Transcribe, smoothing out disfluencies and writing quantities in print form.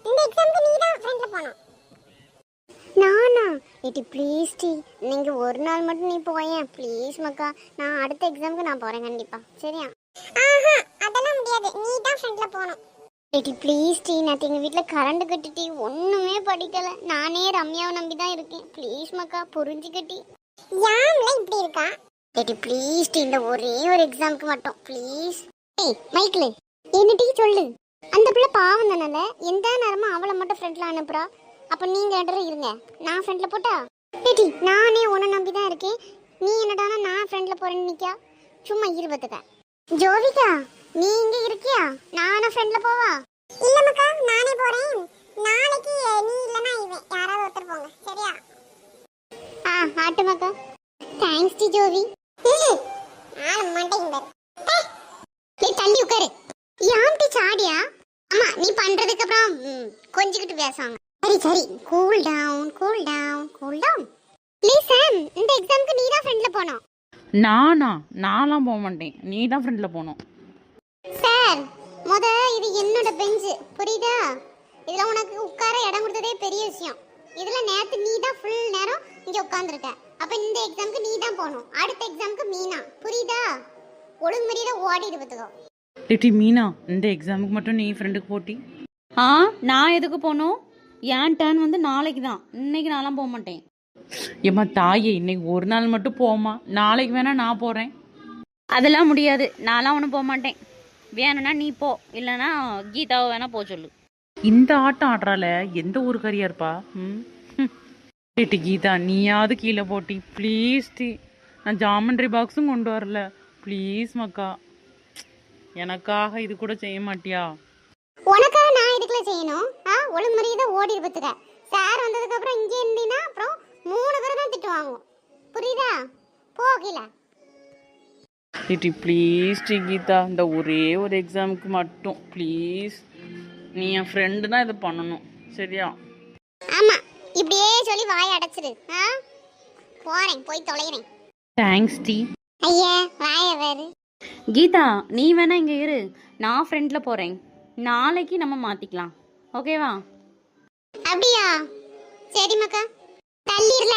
இந்த எக்ஸாம்க்கு நீ தான் ஃப்ரண்ட்ல போணும். நானா? ஏடி ப்ளீஸ் டி, நீங்க ஒரு நாள் மட்டும் நீ போயேன் ப்ளீஸ் மக்கா. நான் அடுத்த எக்ஸாம்க்கு நான் போறேன் கண்டிப்பா. சரியா? ஆஹா அதெல்லாம் முடியாது, நீ தான் ஃப்ரண்ட்ல போணும். ஏடி ப்ளீஸ் டி, நான் எங்க வீட்ல கரண்ட் கட்டிட்டி ஒண்ணுமே படிக்கல. நானே ரம்யாவை நம்பி தான் இருக்கேன். ப்ளீஸ் மக்கா புரிஞ்சுக்கட்டி. யாம்ல இப்படி இருக்கா? ஏடி ப்ளீஸ் டி, இந்த ஒரே ஒரு எக்ஸாம்க்கு மட்டும் ப்ளீஸ். ஏய் மைக்கிள், என்னடி சொல்லு. அந்த பிள்ளை பாவம் தானல, எந்த நேரமும் அவளை மட்டும் ஃப்ரண்ட்ல அனுப்புறா. அப்ப நீங்க ரெண்டரும் இருங்க, நான் ஃப்ரண்ட்ல போட்டா? ஏடி நானே உன்னை நம்பி தான் இருக்கேன், நீ என்னடானா நான் ஃப்ரண்ட்ல போறேன்னு நிக்கா. சும்மா இருபத்துக்க. ஜோவிகா நீ இங்க இருக்கியா? நானும் ஃப்ரண்ட்ல போவா? இல்ல மக்கா நானே போறேன். நாளைக்கு நீ இல்லனா இவன் யாராவது ஒருத்தர் போங்க. சரியா? ஆட்டு மக்கா. Thanks D Jovi. ஆள மாட்டேங்க பாரு. நீ தள்ளி உட்காரு. யாம்டி சாடியா? அம்மா நீ பண்றதுக்கு அப்புறம் கொஞ்சிக்கிட்டு பேசாங்க. சரி சரி, cool down cool down cool down. Please Sam, இந்த எக்ஸாம்க்கு நீ தான் ஃப்ரண்ட்ல போணும். நான்லாம் போக மாட்டேன், நீ தான் ஃப்ரண்ட்ல போகணும். சார் இது என்னோட பெஞ்சு புரியுதா? இதுல உனக்கு உட்கார இடம் கொடுத்ததே பெரிய விஷயம். இதுல நேத்து நீ தான் ஃபுல் நேரம் இங்க உட்கார்ந்துருக்க. அப்ப இந்த எக்ஸாம்க்கு நீ தான் போகணும். அடுத்த எக்ஸாம்க்கு மீனா, புரியுதா? ஒழுங்கு மரியாதை ஓடிடு பத்துக்கோ. லிட்டி மீனா, இந்த எக்ஸாமுக்கு மட்டும் நீ ஃப்ரெண்டுக்கு போட்டி. நான் எதுக்கு போகணும்? என் டர்ன் வந்து நாளைக்கு தான், இன்னைக்கு நான்லாம் போக மாட்டேன். ஏம்மா தாயே, இன்னைக்கு ஒரு நாள் மட்டும் போமா, நாளைக்கு வேணா நான் போறேன். அதெல்லாம் முடியாது, நான்லாம் ஒன்றும் போக மாட்டேன். வேணும்னா நீ போ, இல்லைன்னா கீதாவை வேணா போக சொல்லு. இந்த ஆட்டம் ஆடுறால எந்த ஊருக்காரியா இருப்பா? லிட்டி கீதா, நீயாவது கீழே போட்டி ப்ளீஸ் டி. நான் ஜாமெண்ட்ரி பாக்ஸும் கொண்டு வரல ப்ளீஸ் மக்கா, எனக்காக இது கூட செய்ய மாட்டியா? உனக்காக நான் இதுக்குள்ள செய்யணும்? ஒழுங்கு மரியாதை ஓடிடு பத்துக்க. சார் வந்ததுக்கு அப்புறம் இங்கே இருந்தீங்கன்னா அப்புறம் 3 பேரும் தான் திட்டு வாங்குவோம். புரியுதா? போகல. லிட்டி ப்ளீஸ் டி கீதா, இந்த ஒரே ஒரு எக்ஸாமுக்கு மட்டும் ப்ளீஸ். நீ என் ஃப்ரெண்டு தான் இது பண்ணணும். சரியா? ஆமா, இப்படியே சொல்லி வாயை அடைச்சிடு. போறேன், போய் தொலைகிறேன். Thanks D. ஐயா வாயை வேறு. கீதா நீ வேணா இங்கே இரு, நான் ஃப்ரெண்டில் போகிறேன். நாளைக்கு நம்ம மாற்றிக்கலாம், ஓகேவா? அப்படியா? சரி மக்கா, தள்ளிடல.